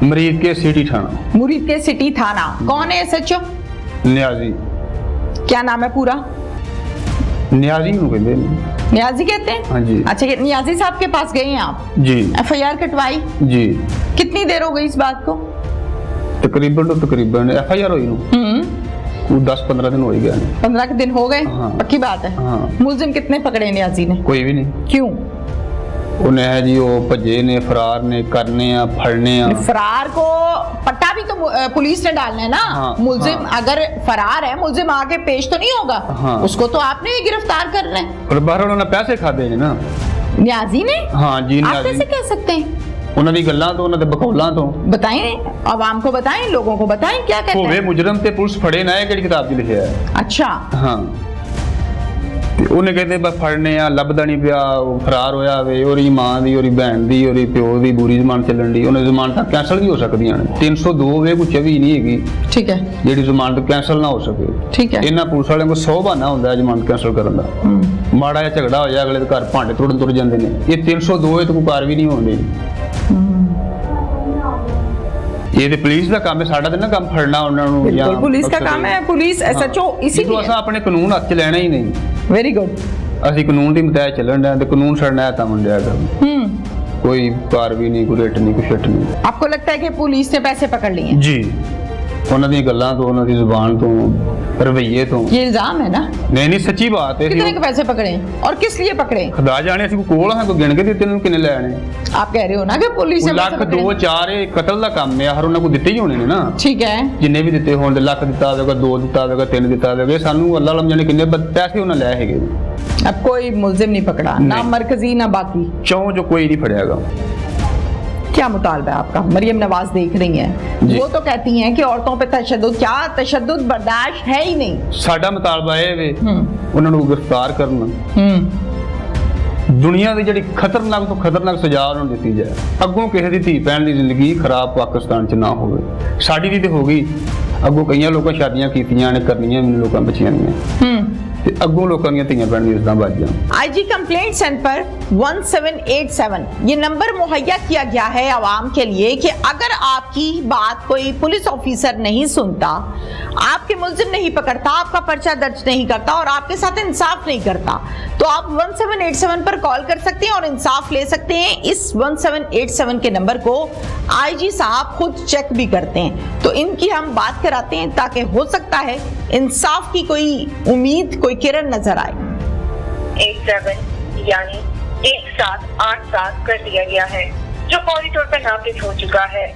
मरीज के सिटी थाना, मुरीद के सिटी थाना। कौन है SHO? न्याजी। क्या नाम है पूरा? न्याजी ਨੂੰ ਕਹਿੰਦੇ ਨੇ। नियाजी कहते हैं? हाँ जी। अच्छा, ये नियाजी साहब के पास गए हैं आप? जी, FIR कटवाई? जी, कितनी देर हो गई इस बात को? तकरीबन तो तकरीबन FIR हुई ਨੂੰ 10-15 दिन हो ही गए। 15 के दिन हो गए? हाँ। पक्की बात है? हाँ। मुलजिम कितने पकड़े नियाजी ने? कोई भी नहीं। क्यों? ਉਹਨੇ ਹੈ ਜੀ ਉਹ ਭੱਜੇ ਨੇ, ਫਰਾਰ ਨੇ, ਕਰਨੇ ਆ, ਫੜਨੇ ਆ। फरार को पट्टा भी तो पुलिस ने डालना है ना। हाँ, मुलजिम अगर फरार है, मुलजिम आगे पेश तो नहीं होगा। हाँ। उसको तो आपने ही गिरफ्तार करना है। ਪਰ ਬਾਹਰ ਉਹਨਾਂ ਨੇ ਪੈਸੇ ਖਾਦੇ ਨੇ ਨਾ। नियाजी ने? हाँ जी, आप नियाजी। कैसे कह सकते हैं? ਉਹਨਾਂ ਦੀ ਗੱਲਾਂ ਤੋਂ, ਉਹਨਾਂ ਦੇ ਬਕੌਲਾਂ ਤੋਂ। बताएं, आवाम को बताएं, लोगों को बताएं क्या कहते ਹੋਵੇ हैं। ਮੁਜਰਮ ਤੇ ਪੁਲਿਸ ਫੜੇ ਨਾ, ਇਹ ਕਿਹੜੀ ਕਿਤਾਬ 'ਚ ਲਿਖਿਆ ਹੈ? अच्छा, ਹਾਂ, ਤੇ ਉਹਨੇ ਕਹਿੰਦੇ ਬਸ ਫੜਨੇ ਆ, ਲੱਭਦਾ ਨਹੀਂ ਪਿਆ, ਉਹ ਫਰਾਰ ਹੋਇਆ ਵੇ, ਉਹਦੀ ਮਾਂ ਦੀ, ਉਹਦੀ ਭੈਣ ਦੀ, ਉਹਦੇ ਪਿਓ ਦੀ ਬੁਰੀ ਜ਼ਮਾਨ ਚੱਲਣ ਦੀ, ਉਹਨੇ ਜ਼ਮਾਨਤਾਂ ਕੈਂਸਲ ਵੀ ਹੋ ਸਕਦੀਆਂ ਨੇ। 302 ਵੇ ਕੋਈ 24 ਨਹੀਂ ਹੈਗੀ ठीक है, ਜਿਹੜੀ ਜ਼ਮਾਨਤ ਕੈਂਸਲ ਨਾ ਹੋ ਸਕੇ। ठीक है। ਇਹਨਾਂ ਪੁਲਿਸ ਵਾਲਿਆਂ ਕੋਲ 100 ਬਹਾਨਾ ਹੁੰਦਾ ਹੈ ਜ਼ਮਾਨਤ ਕੈਂਸਲ ਕਰਨ ਦਾ। ਮਾੜਾ ਜਿਹਾ ਝਗੜਾ ਹੋ ਜਾ, ਅਗਲੇ ਦੇ ਘਰ ਭਾਂਡੇ ਤੋੜਨ ਤੁਰ ਜਾਂਦੇ ਨੇ। ਇਹ 302 ਇਹ ਤਾਂ ਕੋਈ ਕਾਰ ਵੀ ਨਹੀਂ ਹੋਣੀ। ਇਹ ਤੇ ਪੁਲਿਸ ਦਾ ਕੰਮ ਹੈ, ਸਾਡਾ ਤਾਂ ਨਾ ਕੰਮ ਫੜਨਾ ਉਹਨਾਂ ਨੂੰ। बिल्कुल पुलिस का काम है, पुलिस SHO इसीलिए ਅਸਾਂ ਆਪਣੇ ਕਾਨੂੰਨ ਹੱਥ 'ਚ ਲੈਣਾ ਹੀ ਨਹੀਂ। Very good. ਅਸੀਂ ਕਾਨੂੰਨ ਦੀ ਮਤਾਇ ਚੱਲਣ ਡਿਆ ਤੇ ਕਾਨੂੰਨ ਛੜਨਾ ਤਾਂ ਮੁੰਡਿਆ ਕਰ ਕੋਈ ਕਾਰ ਵੀ ਨਹੀਂ, ਕੋਈ ਰੇਟ ਨਹੀਂ, ਕੋਈ ਛੱਟ ਨਹੀਂ। आपको लगता है कि पुलिस ने पैसे पकड़ लिए हैं? ਜੀ ਉਹਨਾਂ ਦੀਆਂ ਗੱਲਾਂ ਤੋਂ, ਉਹਨਾਂ ਦੀ ਜ਼ੁਬਾਨ ਤੋਂ, ਰਵੱਈਏ ਤੋਂ। ये इल्जाम है ना? ਨਹੀਂ ਨਹੀਂ ਸੱਚੀ ਬਾਤ ਹੈ। कितने के पैसे पकड़े हैं और किस लिए पकड़े? ਖੁਦਾ ਜਾਣੇ ਅਸੀਂ ਕੋਈ ਕੋਲ ਹਾਂ, ਕੋਈ ਗਿਣ ਕੇ ਦਿੱਤੇ ਨੂੰ ਕਿੰਨੇ ਲੈ ਆਣੇ। आप कह रहे हो ना कि पुलिस ने पैसे ਲੱਖ पकड़े 2 हैं? 4 ਇਹ ਕਤਲ ਦਾ ਕੰਮ ਹੈ, ਹਰ ਉਹਨਾਂ ਕੋਲ ਦਿੱਤੇ ਹੀ ਹੋਣੇ ਨੇ ਨਾ। ठीक है। ਜਿੰਨੇ ਵੀ ਦਿੱਤੇ ਹੋਣ ਦੇ, ਲੱਖ ਦਿੱਤਾ ਹੋਵੇਗਾ, 2 ਦਿੱਤਾ ਹੋਵੇਗਾ, 3 ਦਿੱਤਾ ਹੋਵੇਗਾ, ਇਹ ਸਾਨੂੰ ਅੱਲਾ ਲਮ ਜਾਣੇ ਕਿੰਨੇ ਪੈਸੇ ਉਹਨਾਂ ਲੈ ਹੈਗੇ। अब कोई मुलजिम नहीं पकड़ा, ना नहीं। मरकजी ना बाकी। ਚੋਂ ਜੋ ਕੋਈ ਨਹੀਂ ਫੜਿਆਗਾ। क्या मुतालबा है आपका? मरियम नवाज देख रही हैं, जी। वो तो कहती हैं कि औरतों पे तशद्दुद, क्या तशद्दुद बर्दाश्त है ही नहीं। ਸਾਡਾ ਮੁਤਾਲਬਾ ਇਹ ਵੇ ਉਹਨਾਂ ਨੂੰ ਗ੍ਰਿਫਤਾਰ ਕਰਨ, ਦੁਨੀਆ ਦੀ ਜਿਹੜੀ ਖਤਰਨਾਕ ਤੋਂ ਖਤਰਨਾਕ ਸਜ਼ਾ ਉਹਨਾਂ ਨੂੰ ਦਿੱਤੀ ਜਾਏ। ਅੱਗੋਂ ਕਿਸੇ ਦੀ ਧੀ ਭੈਣ ਦੀ ਜ਼ਿੰਦਗੀ ਖਰਾਬ ਪਾਕਿਸਤਾਨ 'ਚ ਨਾ ਹੋਵੇ। ਸਾਡੀ ਦੀ ਤੇ ਹੋ ਗਈ, ਅੱਗੋਂ ਕਈਆਂ ਲੋਕਾਂ ਸ਼ਾਦੀਆਂ ਕੀਤੀਆਂ ਨੇ, ਕਰਨੀਆਂ ਵੀ ਲੋਕਾਂ ਬੱਚਿਆਂ ਦੀਆਂ, ਤੇ ਅੱਗੋਂ ਲੋਕਾਂ ਦੀਆਂ ਧੀਆਂ ਭੈਣ ਦੀ ਇੱਜ਼ਤਾਂ ਵੱਜ ਜਾਣ। IG कंप्लेंट सेंटर 1787 ये नंबर मुहैया किया गया है आवाम के लिए कि अगर आपकी बात कोई पुलिस ऑफिसर नहीं सुनता, आपके मुलजिम नहीं पकड़ता, आपका पर्चा दर्ज नहीं करता और आपके साथ इंसाफ नहीं करता, तो आप 1787 पर कॉल कर सकते हैं और इंसाफ ले सकते हैं। इस 1787 के नंबर को IG साहब खुद चेक भी करते हैं, तो इनकी हम बात कराते हैं ताकि हो सकता है इंसाफ की कोई उम्मीद, कोई किरण नजर आए। 87 यानी 1787 कर दिया गया है, जो फौरी तौर पर नाफिज हो चुका है।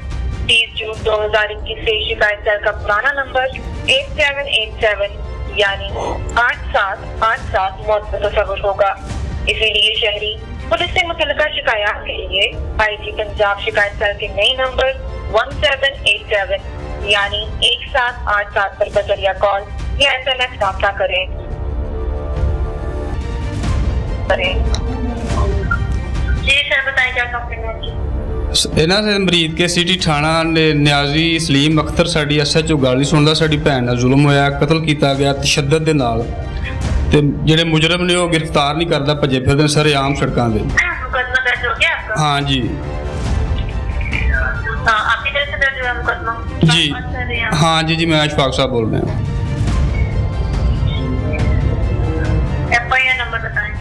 30 जून 2021 से शिकायत दर का पुराना नंबर 8787 यानी 8787 मौत का तस्वुर होगा। इसीलिए शहरी पुलिस से मुतल्लिका शिकायत के लिए IG पंजाब शिकायत दर के नए नंबर 1787 यानी 1787 पर बजरिया कॉल या SMS राब्ता करें। जी सर बताएं क्या कंप्लेंट होगी। ਇਹਨਾਂ ਦੇ ਮਰੀਦ ਕੇ ਸਿਟੀ ਥਾਣਾ ਨੇ ਨਿਆਜ਼ੀ ਸਲੀਮ ਅਖਤਰ ਸਾਡੀ SHO ਗੱਲ ਨਹੀਂ ਸੁਣਦਾ, ਸਾਡੀ ਭੈਣ ਨਾਲ ਜ਼ੁਲਮ ਹੋਇਆ, ਕਤਲ ਕੀਤਾ ਗਿਆ ਤਸ਼ੱਦਦ ਦੇ ਨਾਲ, ਤੇ ਜਿਹੜੇ ਮੁਜਰਮ ਨੇ ਉਹ ਗ੍ਰਿਫਤਾਰ ਨਹੀਂ ਕਰਦਾ, ਭੱਜੇ ਫਿਰਦੇ ਨੇ ਸਰੇਆਮ ਸੜਕਾਂ ਦੇ। मुकदमा दर्ज हो गया आपका? हाँ जी हाँ आपकी तरफ से दर्ज हुआ मुकदमा? जी हाँ जी मैं अशफाक साहब बोल रहे हैं। FIR नंबर बताएं।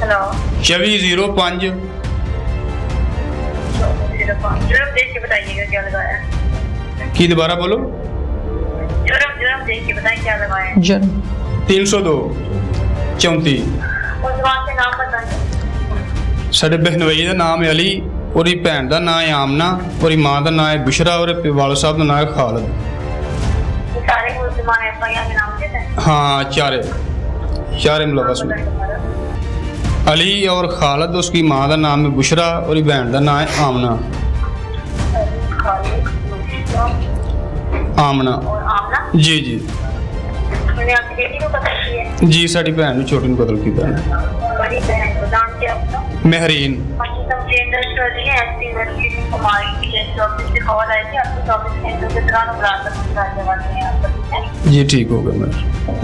हेलो 2405 जुर्म देख के बताइएगा क्या लगाया है। की दोबारा बोलो। जुर्म देख के बताएं क्या लगाया है। जुर्म 302 34 उस जवान के नाम बताएं। ਸਾਡੇ ਬਹਿਨਵਈ ਦਾ ਨਾਮ ਹੈ ਅਲੀ, ਉਹਦੀ ਭੈਣ ਦਾ ਨਾਮ ਹੈ ਆਮਨਾ, ਉਹਦੀ ਮਾਂ ਦਾ ਨਾਮ ਹੈ ਬੁਸ਼ਰਾ, ਉਹਦੇ ਵਾਲਿਦ ਸਾਹਿਬ ਦਾ ਨਾਮ ਹੈ ਖਾਲਿਦ। ये सारे मुल्जिमान FIR के नाम देते हैं। हाँ चारे मुलवस में अली और खालिद, उसकी माँ का नाम है बुशरा और बहन का नाम है आमना। आमना और आमना जी जी मैंने आपकी बेटी को पता किया जी साड़ी भैन नूं छोटी नूं कतल कीता है। बड़ी बहन को नाम क्या अपना? महरीन। बाकी कंप्लेंट दर्ज कर दी है। SP इन्वेस्टिगेशन कुमारी की ऑफिस से कॉल आई थी, आपके ऑफिस के के दौरान मुलाकात करने वाले हैं आप, ठीक है? जी ठीक हो गया मेरा।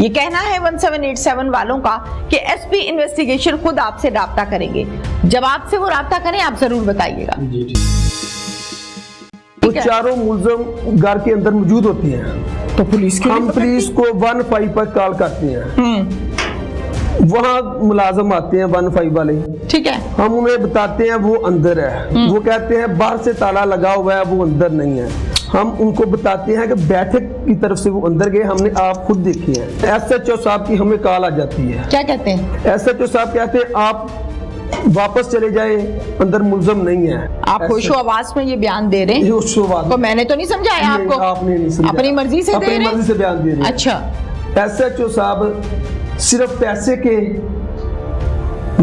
ये कहना है 1787 वालों का कि SP इन्वेस्टिगेशन खुद आपसे राब्ता करेंगे। जब आपसे वो राब्ता करें आप जरूर बताइएगा। जी ठीक। वो चारों मुलजम घर के अंदर मौजूद होती हैं, तो पुलिस की हम पुलिस को 15 पर कॉल करते हैं, वहाँ मुलाजम आते हैं 15 वाले, ठीक है, हम उन्हें बताते हैं वो अंदर है, वो कहते हैं बाहर से ताला लगा हुआ है, वो अंदर नहीं है। हम उनको बताते हैं कि बैठक की तरफ से वो अंदर गए, हमने आप खुद देखी है। SHO साहब की हमें कॉल आ जाती है, क्या कहते हैं? SHO साहब कहते हैं आप वापस चले जाए, अंदर मुलजम नहीं है। आप होशो आवाज में ये बयान दे रहे ये हैं, उसको बात तो मैंने तो नहीं समझाया नहीं, आपको, आपने नहीं समझा। अपनी मर्जी से दे अपनी रहे हैं? मर्जी से बयान दे रहे हैं। अच्छा, SHO साहब सिर्फ पैसे के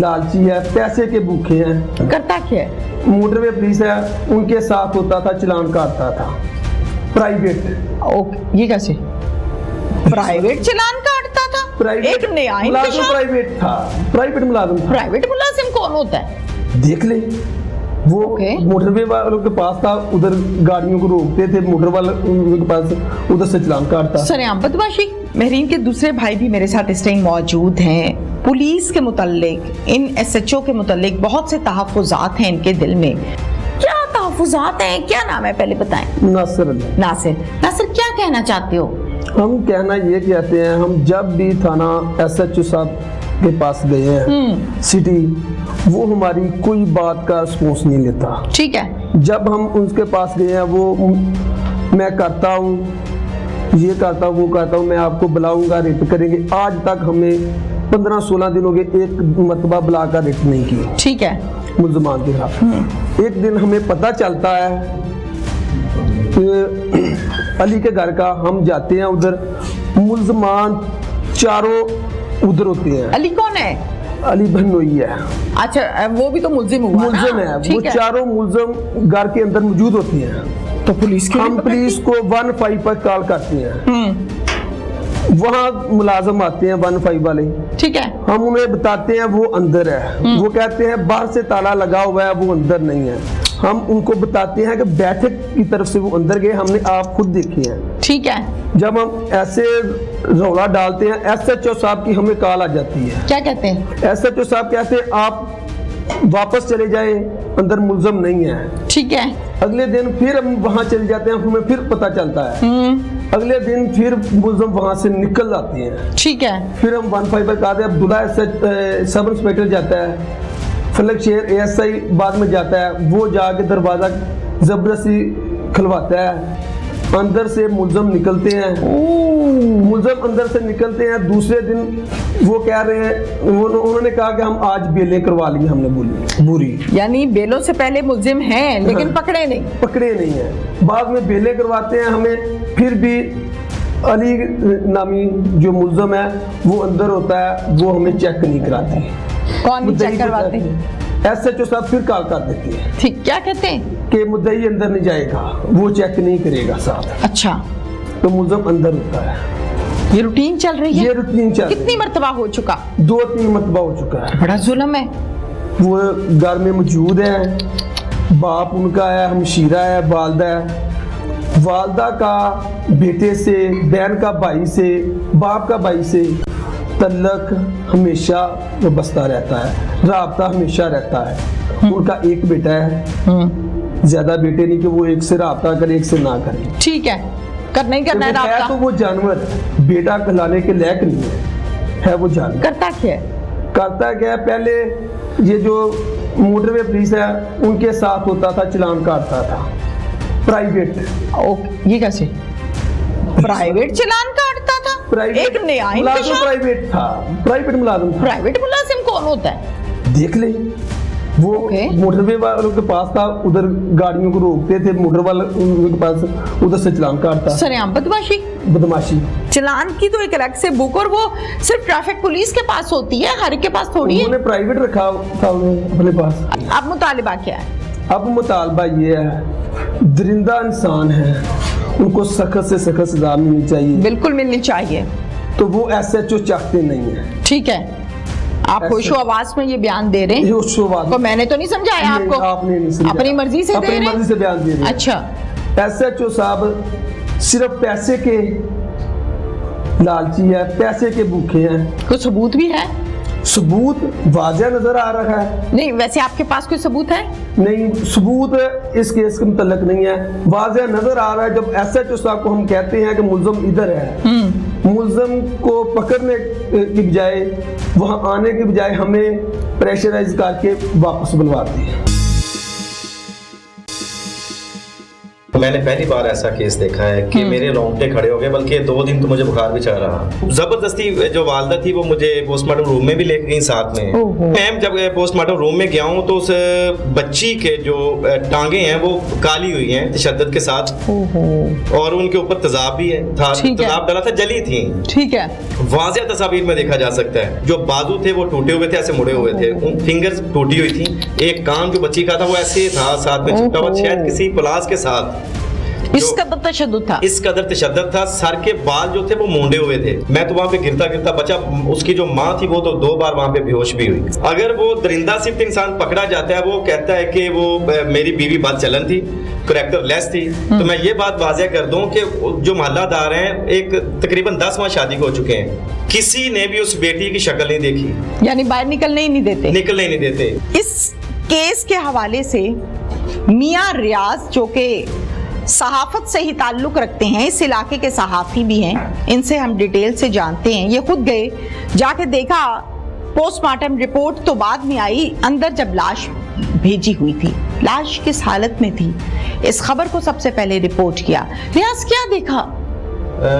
लालची है, पैसे के भूखे हैं। करता क्या है? मोटरवे पुलिस है, उनके साथ होता था, चलान काटता था। प्राइवेट ओके, ये कैसे प्राइवेट चालान काटता था? एक नया मुलाजिम इंतजाम। प्राइवेट था, प्राइवेट मुलाजिम था। प्राइवेट मुलाजिम कौन होता है? देख ले, वो ओके। मोटरवे वालों के पास था, उधर गाड़ियों को रोकते थे, मोटर वालों के पास उधर से चालान काटता। सरेआम बदमाशी। महरीन के दूसरे भाई भी मेरे साथ इस टाइम मौजूद हैं। पुलिस के मुताल्लिक, इन SHO के मुताल्लिक बहुत से तहफ़्फ़ुज़ात हैं इनके दिल में। क्या तहफ़्फ़ुज़ात हैं? क्या नाम है पहले बताएं। नासिर अली। नासिर, नासिर क्या कहना चाहते हो? हम कहना ये कहते हैं, हम जब भी थाना SHO साहब के पास गए हैं सिटी, वो हमारी कोई बात का रिस्पॉन्स नहीं लेता। ठीक है। जब हम उनके पास गए हैं, वो मैं करता हूँ, ये करता हूँ, वो करता हूँ, मैं आपको बुलाऊंगा, रेट करेंगे। आज तक हमें 15-16 दिन हो गए, एक मरतबा बुलाकर रेट नहीं की ठीक है। मुल्जमान के खिलाफ। एक दिन हमें पता चलता है कि अली के घर का, हम जाते हैं उधर, मुल्जमान चारों उधर होते हैं। अली कौन है? अली भनोई है। अच्छा, वो भी तो मुल्जिम हुआ ना? मुल्जिम है, वो ठीक है। चारों मुल्जिम घर के अंदर मौजूद होती हैं। तो पुलिस क्यों हम नहीं पकड़ती? पुलिस को 15 पर कॉल करते हैं, वहाँ मुलाजिम आते हैं 15 वाले, ठीक है। हम उन्हें बताते हैं वो अंदर है, वो कहते हैं बाहर से ताला लगा हुआ है, वो अंदर नहीं है। हम उनको बताते हैं कि बैठक की तरफ से वो अंदर गए, हमने आप खुद देखे हैं। ठीक है। जब हम ऐसे रौला डालते हैं, SHO साहब की हमें कॉल आ जाती है। क्या कहते हैं? SHO साहब कहते हैं आप वापस चले जाए, अंदर मुल्जिम नहीं है। ठीक है। अगले दिन फिर हम वहाँ चले जाते हैं, हमें फिर पता चलता है। अगले दिन फिर मुल्जिम वहाँ से निकल जाते हैं। ठीक है। फिर हम 15 पर कहते हैं, अब्दुल्ला सब इंस्पेक्टर जाता है, फलक शेर ASI बाद में जाता है, वो जाके दरवाजा जबरदस्ती खुलवाता है। अंदर से मुल्जिम निकलते हैं, मुल्जिम अंदर से निकलते हैं। दूसरे दिन वो कह रहे हैं, उन्होंने कहा कि हम आज बेलें करवा ली, हमने बोली बुरी, यानी बेलों से पहले मुल्जिम हैं लेकिन पकड़े नहीं। पकड़े नहीं है। बाद में बेलें करवाते हैं हमें, फिर भी अली नामी जो मुल्जिम है वो अंदर होता है, वो हमें चेक नहीं कराते। कौन नहीं चेक करवाते हैं? SHO साहब फिर कॉल कर देते हैं ठीक, क्या कहते हैं? कि मुद्दई अंदर नहीं जाएगा, वो चेक नहीं करेगा साहब। अच्छा, तो मुल्जिम अंदर होता है। ये रूटीन चल रही है? ये रूटीन चल रही कितनी मर्तबा हो चुका? 2-3 मरतबा हो चुका है। बड़ा जुल्म है। वो घर में मौजूद है, बाप उनका है, हमशीरा है, वालदा है। वालदा का बेटे से, बहन का भाई से, बाप का भाई से तल्लक हमेशा बसता रहता है, राबता हमेशा रहता है। उनका एक बेटा है, ज्यादा बेटे नहीं कि वो एक से राबता करे, एक से ना करे। ठीक है, करना ही करना है वो है राब्ता। तो वो जानवर है, बेटा कहलाने के लायक नहीं है वो जानवर। करता क्या है? करता क्या है, पहले ये जो मोटरवे पुलिस है उनके साथ होता था, चालान काटता था। प्राइवेट ओके, ये कैसे प्राइवेट चालान काटता था? एक नया मुलाजिम इंतजाम। प्राइवेट था, प्राइवेट मुलाजिम था। प्राइवेट मुलाजिम कौन होता है? देख ले, वो ओके। मोटरवे वालों के पास था, उधर गाड़ियों को रोकते थे, मोटर वालों के पास उधर से चालान काटता। सरेआम बदमाशी। बदमाशी। चालान की तो एक अलग से बुक, और वो सिर्फ ट्रैफिक पुलिस के पास होती है, हर एक के पास थोड़ी है। उन्होंने प्राइवेट रखा था उन्हें अपने पास। अब मुतालिबा क्या है? अब मुतालबा ये है, दरिंदा इंसान है, उनको सख्त से सख्त सजा मिलनी चाहिए। बिल्कुल मिलनी चाहिए। तो वो SHO चाहते नहीं है। ठीक है, आप ऐसे- होशो आवाज में ये बयान दे रहे ये हैं? उसको बात को मैंने तो नहीं समझाया नहीं, आपको। आपने नहीं समझाया। अपनी मर्जी से दे अपनी रहे हैं? मर्जी से बयान दे रहे हैं। अच्छा, SHO साहब सिर्फ पैसे के लालची है, पैसे के भूखे हैं। कोई सबूत भी है? सबूत वाज़ह नजर आ रहा है। नहीं, वैसे आपके पास कोई सबूत है? नहीं, सबूत इस केस के मुतल्लिक नहीं है, वाज़ह नजर आ रहा है। जब SHO साहब को हम कहते हैं कि मुल्जिम इधर है, मुल्जिम को पकड़ने की बजाय, वहां आने की बजाय हमें प्रेशराइज करके वापस बुलवाते हैं। मैंने पहली बार ऐसा केस देखा है कि मेरे रोंगटे खड़े हो गए, बल्कि 2 दिन तो मुझे बुखार भी चढ़ रहा। जबरदस्ती जो वालदा थी वो मुझे पोस्टमार्टम रूम में भी लेके गई साथ में। मैम जब पोस्टमार्टम रूम में गया हूँ तो उस बच्ची के जो टांगे हैं वो काली हुई हैं तशद्दुद के साथ, और उनके ऊपर तेजाब भी था, तेजाब डाला था, जली थी। ठीक है। वाज़ेह तस्वीर में देखा जा सकता है, जो बाजू थे वो टूटे हुए थे, ऐसे मुड़े हुए थे, उन फिंगर्स टूटी हुई थी, एक कान जो बच्ची का था वो ऐसे था साथ में चिपटा हुआ, शायद किसी प्लास के साथ इस कदर तशद्दुद था। इस कदर तशद्दुद था। सर के बाल जो थे वो मूंडे हुए थे। मैं तो वहाँ पे गिरता गिरता बचा। उसकी जो माँ थी वो तो 2 बार वहाँ पे बेहोश भी हुई। अगर वो दरिंदा सिर्फ इंसान पकड़ा जाता है, वो कहता है कि वो मेरी बीवी बात चलन थी, करैक्टर लेस थी, तो मैं ये बात वाज़ेह कर दूं कि जो मोहल्लादार हैं एक तकरीबन 10 माह शादी हो चुके हैं, किसी ने भी उस बेटी की शक्ल नहीं देखी, यानी बाहर निकलने ही नहीं देते। निकलने ही नहीं देते। इस केस के हवाले से मियां रियाज, जो कि सहाफत से ही ताल्लुक रखते हैं, इस इलाके के सहाफ़ी भी हैं, इनसे हम डिटेल से जानते हैं। ये खुद गए, जाके देखा, पोस्टमार्टम रिपोर्ट तो बाद में आई, अंदर जब लाश भेजी हुई थी, लाश किस हालत में थी, इस खबर को सबसे पहले रिपोर्ट किया। रियाज क्या देखा?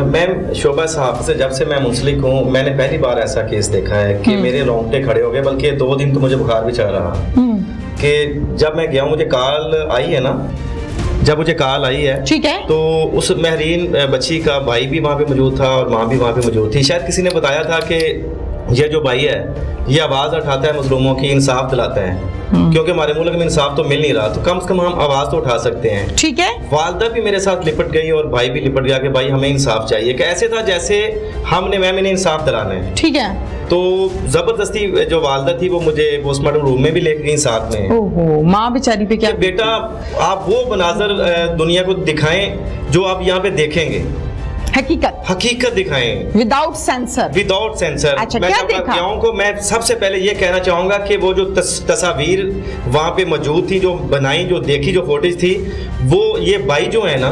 मैम, शोभा साहब से जब से मैं मुंसलिक हूँ, मैंने पहली बार ऐसा केस देखा है कि मेरे रोंगटे खड़े हो गए, बल्कि 2 दिन तो मुझे बुखार भी चढ़ रहा कि जब मैं गया, मुझे कॉल आई है ना, जब मुझे कॉल आई है, ठीक है, तो उस महरीन बच्ची का भाई भी वहाँ पे मौजूद था और माँ भी वहाँ पे मौजूद थी। शायद किसी ने बताया था कि ये जो भाई है ये आवाज़ उठाता है मजलूमों की, इंसाफ दिलाता है, क्योंकि हमारे मुल्क में इंसाफ तो मिल नहीं रहा, तो कम से कम हम आवाज़ तो उठा सकते हैं। ठीक है। वालदा भी मेरे साथ लिपट गई और भाई भी लिपट गया कि भाई हमें इंसाफ चाहिए, कि ऐसे था जैसे हमने मैम इन्हें इंसाफ दिलाना है। ठीक है। तो जबरदस्ती जो वालदा थी वो मुझे पोस्टमार्टम रूम में भी लेके गई साथ में। ओहो, माँ बेचारी पे क्या? कि बेटा आप वो मनाजर दुनिया को दिखाएं जो आप यहाँ पे देखेंगे, हकीकत दिखाएं, विदाउट सेंसर। अच्छा, मैं क्या देखा? को मैं सबसे पहले ये कहना चाहूंगा कि वो जो तस्वीर वहाँ पे मौजूद थी, जो बनाई, जो देखी, जो फोटेज थी, वो ये भाई जो है ना,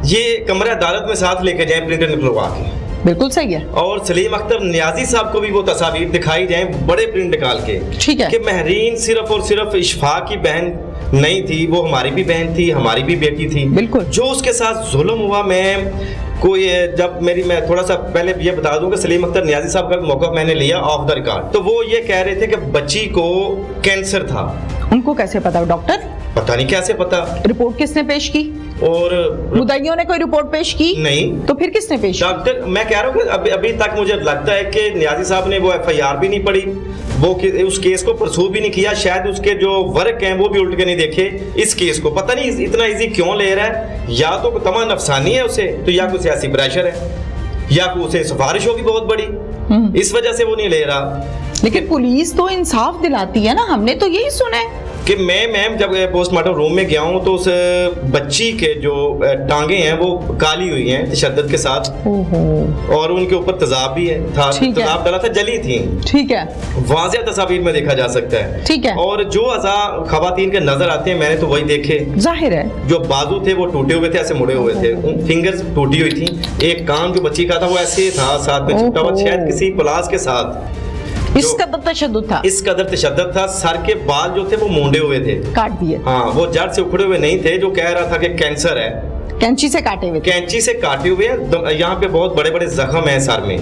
ये कमरा अदालत में साथ लेके जाए प्रिंटर निकलवा के। बिल्कुल सही है। और सलीम अख्तर नियाजी साहब को भी वो तस्वीर दिखाई जाए बड़े प्रिंट निकाल के। ठीक है। कि महरीन सिर्फ और सिर्फ इशफाक की बहन नहीं थी, वो हमारी भी बहन थी, हमारी भी बेटी थी। बिल्कुल। जो उसके साथ जुल्म हुआ, मैं थोड़ा सा पहले ये बता दूं कि सलीम अख्तर नियाजी साहब का मौका मैंने लिया ऑफ द रिकॉर्ड, तो वो ये कह रहे थे कि बच्ची को कैंसर था। उनको कैसे पता डॉक्टर? पता नहीं कैसे पता। रिपोर्ट किसने पेश की? और मुद्दइयों ने कोई रिपोर्ट पेश की? नहीं। तो फिर किसने पेश की? डॉक्टर, मैं कह रहा हूँ कि अभी तक मुझे लगता है कि नियाजी साहब ने वो FIR भी नहीं पढ़ी, वो उस केस को परसू भी नहीं किया, शायद उसके जो वर्क हैं वो भी उल्ट के नहीं देखे। इस केस को पता नहीं इतना इजी क्यों ले रहा है, या तो तमा नफसानी है उसे, तो या कोई सियासी प्रेशर है, या कोई उसे सिफारिश होगी बहुत बड़ी, इस वजह से वो नहीं ले रहा। लेकिन पुलिस तो इंसाफ दिलाती है ना, हमने तो यही सुना है कि मैम जब पोस्टमार्टम रूम में गया हूँ तो उस बच्ची के जो टांगे हैं वो काली हुई हैं तशद्दुद के साथ। ओहो। और उनके ऊपर तेजाब भी है था, तेजाब डाला था, जली थी। ठीक है। वाज़ेह तस्वीर में देखा जा सकता है। ठीक है। और जो अज़ा खवातीन के नजर आते हैं, मैंने तो वही देखे। जाहिर है जो बाजू थे वो टूटे हुए थे, ऐसे मुड़े हुए थे, फिंगर्स टूटी हुई थी, एक कान जो बच्ची का था वो ऐसे था, साथ में चिपटा हुआ, शायद किसी प्लास के साथ। इस कदर तशद्दुद था। सर के बाल जो थे वो मूंडे हुए थे, काट दिए। हाँ, वो जड़ से उखड़े हुए नहीं थे। जो कह रहा था कि कैंसर है, कैंची से काटे हुए। कैंची से काटे हुए हैं। यहाँ पे बहुत बड़े बड़े जख्म हैं सर में।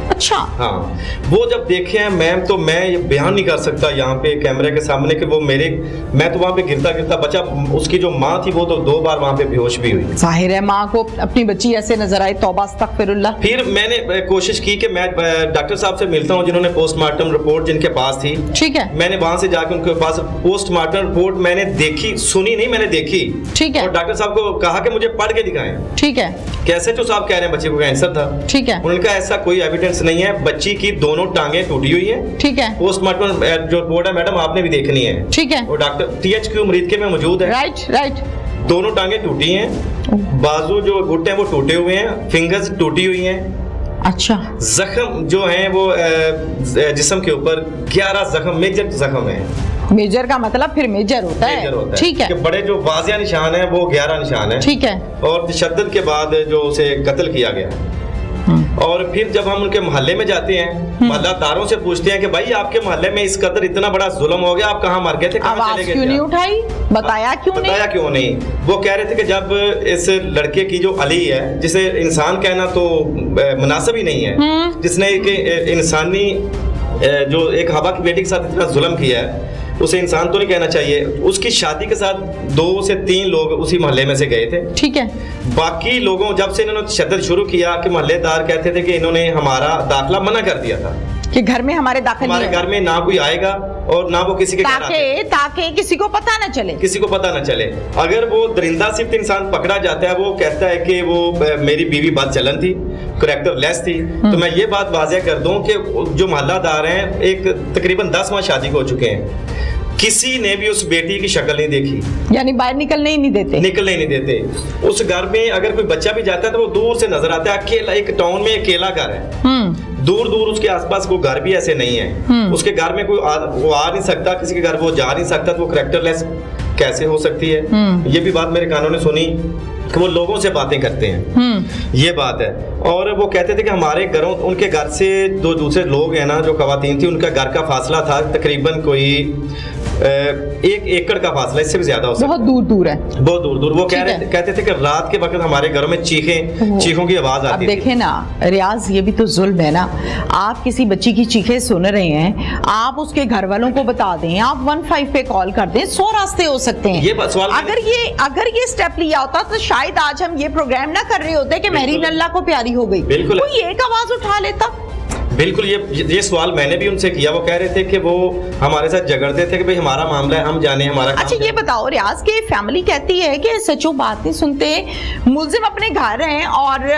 अच्छा। हाँ, वो जब देखे हैं मैम, तो मैं ये बयान नहीं कर सकता यहाँ पे कैमरे के सामने कि वो मैं तो वहाँ पे गिरता गिरता बचा। उसकी जो माँ थी वो तो 2 बार वहाँ पे बेहोश भी हुई। जाहिर है माँ को अपनी बच्ची ऐसे नजर आई, तौबा अस्तगफिरुल्लाह। फिर मैंने कोशिश की कि मैं डॉक्टर साहब से मिलता हूँ जिन्होंने पोस्टमार्टम रिपोर्ट जिनके पास थी। ठीक है। मैंने वहाँ से जाकर उनके पास पोस्टमार्टम रिपोर्ट मैंने देखी, सुनी नहीं, मैंने देखी। ठीक है। और डॉक्टर साहब को कहा कि मुझे पढ़ के दिखाएं। ठीक है। कैसे जो साहब कह रहे हैं बच्चे को कैंसर था। ठीक है। उनका ऐसा कोई एविडेंस नहीं है। बच्ची की दोनों टांगे टूटी हुई हैं। ठीक है। पोस्टमार्टम जो रिपोर्ट है मैडम आपने भी देखनी है। ठीक है। वो डॉक्टर THQ मरीज के में मौजूद है। राइट। दोनों टांगे टूटी हैं, बाजू जो घुटने हैं वो टूटे हुए हैं, फिंगर्स टूटी हुई हैं। अच्छा। जख्म जो हैं वो जिस्म के ऊपर 11 जख्म, मेजर जख्म है। मेजर का मतलब फिर मेजर होता है। ठीक है। कि बड़े जो वाजिया निशान है वो 11 निशान है। ठीक है। और तशद्दुद के बाद जो उसे कत्ल किया गया। और फिर जब हम उनके मोहल्ले में जाते हैं, मोहल्लादारों से पूछते हैं कि भाई आपके मोहल्ले में इस कदर इतना बड़ा जुल्म हो गया, आप कहाँ मर गए थे, कहाँ चले गए थे? क्यों नहीं उठाई? बताया क्यों नहीं? वो कह रहे थे कि जब इस लड़के की जो अली है, जिसे इंसान कहना तो मुनासिब ही नहीं है, जिसने एक इंसानी जो एक हवा की बेटी के साथ इतना जुल्म किया है, उसे इंसान तो नहीं कहना चाहिए। उसकी शादी के साथ 2 से 3 लोग उसी मोहल्ले में से गए थे। ठीक है। बाकी लोगों, जब से इन्होंने तशद्दुद शुरू किया कि मोहल्लेदार कहते थे कि इन्होंने हमारा दाखिला मना कर दिया था कि घर में हमारे दाखिल हमारे घर में ना कोई आएगा, और ना वो किसी के घर आते, ताकि किसी को पता न चले, किसी को पता न चले। अगर वो दरिंदा सिर्फ इंसान पकड़ा जाता है, वो कहता है कि वो मेरी बीवी बात चलन थी, करैक्टर लेस थी, तो मैं ये बात वाज़ेह कर दूं कि जो मोहल्लादार हैं, एक तकरीबन 10 माह शादी को हो चुके हैं, किसी ने भी उस बेटी की शक्ल नहीं देखी, यानी बाहर निकलने ही नहीं देते, निकलने ही नहीं देते। उस घर में अगर कोई बच्चा भी जाता है तो वो दूर से नजर आता है, अकेला, एक टाउन में अकेला घर है, दूर दूर उसके आसपास कोई घर भी ऐसे नहीं है, उसके घर में कोई वो आ नहीं सकता, किसी के घर वो जा नहीं सकता, तो वो करैक्टरलेस कैसे हो सकती है? ये भी बात मेरे कानों ने सुनी कि वो लोगों से बातें करते हैं, ये बात है। और वो कहते थे कि हमारे घरों, उनके घर से जो दूसरे लोग हैं ना, जो खवातीन थी, उनका घर का फासला था तकरीबन कोई 1 एकड़ का फासला, इससे भी ज्यादा हो सकता है, बहुत दूर दूर है, बहुत दूर दूर। वो कहते थे कि रात के वक्त हमारे घरों में चीखों की आवाज आती थी। अब देखें ना रियाज, ये भी तो जुल्म है ना। आप किसी बच्ची की चीखें सुन रहे हैं, आप उसके घर वालों को बता दें, आप 15 पे कॉल कर दें, 100 रास्ते हो सकते हैं। ये सवाल अगर ये स्टेप लिया होता तो शायद आज हम ये प्रोग्राम ना कर रहे होते कि मेहरीन अल्लाह को प्यारी हो गई, बिल्कुल कोई एक आवाज उठा लेता। बिल्कुल, ये सवाल मैंने भी उनसे किया। वो कह रहे थे कि वो हमारे साथ झगड़ते थे कि भाई हमारा मामला है, हम जाने हमारा काम। अच्छा ये बताओ रियाज, के फैमिली कहती है कि एसएचओ बात नहीं सुनते, मुलजिम अपने घर हैं और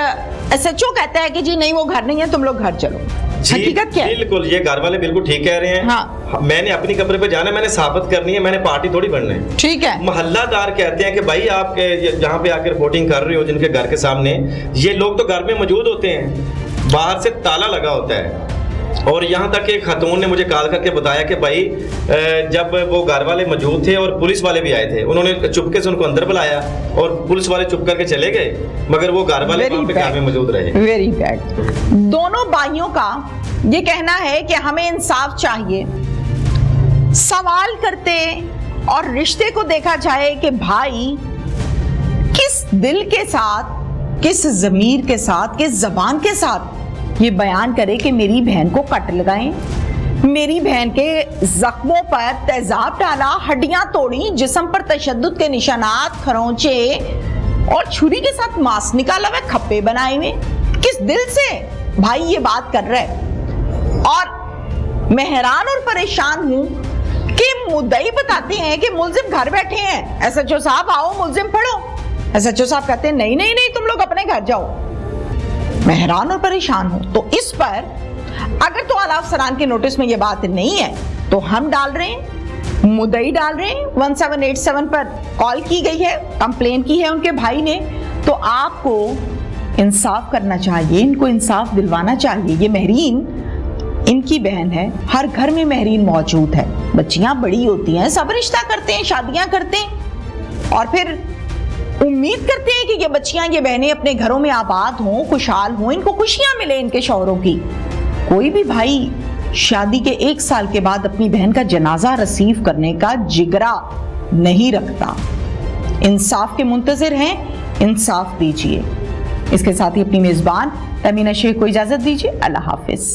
एसएचओ कहता है कि जी नहीं वो घर नहीं है, तुम लोग घर चलो। हकीकत क्या है? बिल्कुल, ये घर वाले बिल्कुल ठीक कह रहे हैं। हाँ। मैंने अपनी कब्र पे जाना है, मैंने साबित करनी है, मैंने पार्टी थोड़ी बनना है। ठीक है। मोहल्लादार कहते हैं कि भाई आप जहाँ पे आकर रिपोर्टिंग कर रहे हो, जिनके घर के सामने, ये लोग तो घर में मौजूद होते हैं, बाहर से ताला लगा होता है। और यहाँ तक एक खातून ने मुझे कॉल करके बताया कि भाई जब वो घर वाले मौजूद थे और पुलिस वाले भी आए थे, उन्होंने चुपके से उनको अंदर बुलाया और पुलिस वाले चुप करके चले गए, मगर वो घर वाले वहाँ पे घर में मौजूद रहे। Very bad. दोनों भाइयों का ये कहना है कि हमें इंसाफ चाहिए, सवाल करते और रिश्ते को देखा जाए कि भाई किस दिल के साथ, किस ज़मीर के साथ, किस ज़बान के साथ ये बयान करे कि मेरी बहन को कट लगाएं, मेरी बहन के जख्मों पर तेजाब डाला, हड्डियां तोड़ी, जिस्म पर तशद्दुद के निशानात, खरोंचे और छुरी के साथ मांस निकाला हुआ, खप्पे बनाए हुए। किस दिल से भाई ये बात कर रहा है? और मैं हैरान और परेशान हूं कि मुद्दई बताते हैं कि मुलजिम घर बैठे हैं, एसएचओ साहब आओ मुलजिम पढ़ो। एसएचओ साहब कहते हैं नहीं नहीं नहीं, तुम लोग अपने घर जाओ। मैं हैरान और परेशान हूं। तो इस पर अगर तो आला अफसरान के नोटिस में ये बात नहीं है तो हम डाल रहे हैं, मुद्दई डाल रहे हैं, 1787 पर कॉल की गई है, कंप्लेन की है उनके भाई ने, तो आपको इंसाफ करना चाहिए, इनको इंसाफ दिलवाना चाहिए। ये महरीन इनकी बहन है, हर घर में महरीन मौजूद है, बच्चियां बड़ी होती हैं, सब रिश्ता करते हैं, शादियां करते हैं और फिर उम्मीद करते हैं कि ये बच्चियां, ये बहनें अपने घरों में आबाद हों, खुशहाल हों, इनको खुशियां मिले इनके शौहरों की। कोई भी भाई शादी के 1 साल के बाद अपनी बहन का जनाजा रिसीव करने का जिगरा नहीं रखता। इंसाफ के मुंतजिर हैं, इंसाफ दीजिए। इसके साथ ही अपनी मेजबान तमीना शेख को इजाजत दीजिए। अल्लाह हाफिज।